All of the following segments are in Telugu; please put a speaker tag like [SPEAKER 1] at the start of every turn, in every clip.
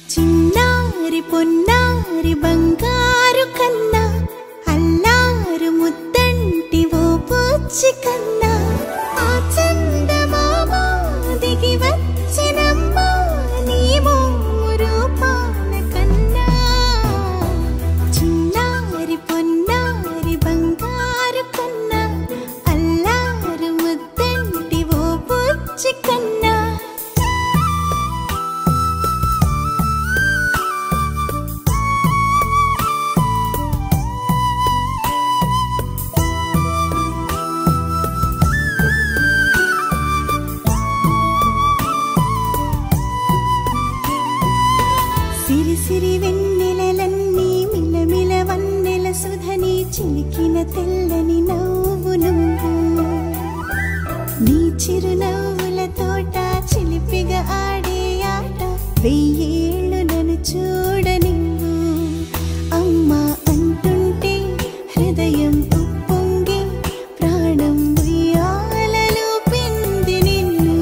[SPEAKER 1] చిన్నారి పొన్నారి బంగారు కన్నా అల్లారు ముద్దంటి ఓ పూచి కన్నా ఆ చందమామ దిగి వచ్చినమ్మా నీ రూపాల కన్నా చిన్నారి పొన్నారి బంగారు కన్నా అల్లారు ముద్దంటి ఓ పూచి కన్నా సిరి సిరి వెన్నెలలన్నీ మిలమిల వన్నెల సుధని చిలికిన తెల్లని నవ్వు నువ్వు నీ చిరునవ్వుల తోట చిలిపిగా ఆడే ఆట వెయ్యేళ్ళు నన్ను చూడ నువ్వు అమ్మా అంటుంటే హృదయం ఉప్పొంగి ప్రాణం ఉయ్యాలలో పింది నిన్ను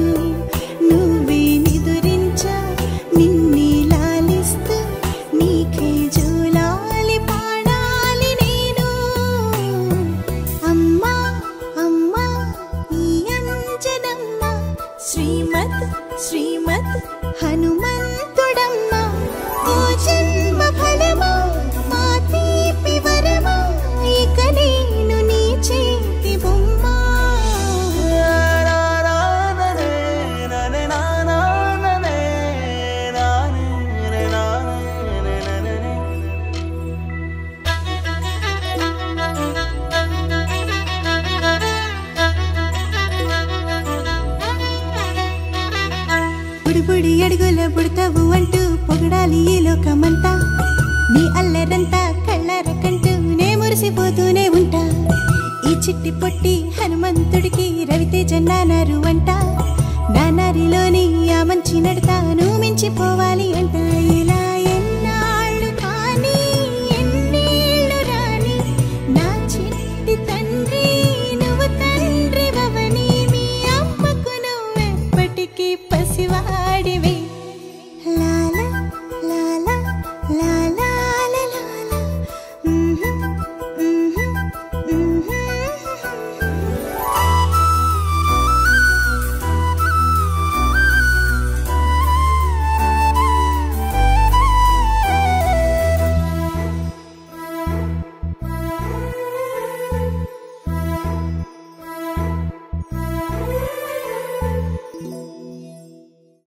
[SPEAKER 1] నువ్వే నిదురించా నిన్నే నీకే జోలాలి పాడాలి నేను అమ్మా అమ్మా ఈ అంజనమ్మ శ్రీమత్ శ్రీమత్ హనుమంతుడమ్మ ఓ జన్మ ఫలమా మా తీపి వరమా ఇక నేను నీ చేతి బొమ్మ బుడి బుడి అడుగుల బుడతావు అంటూ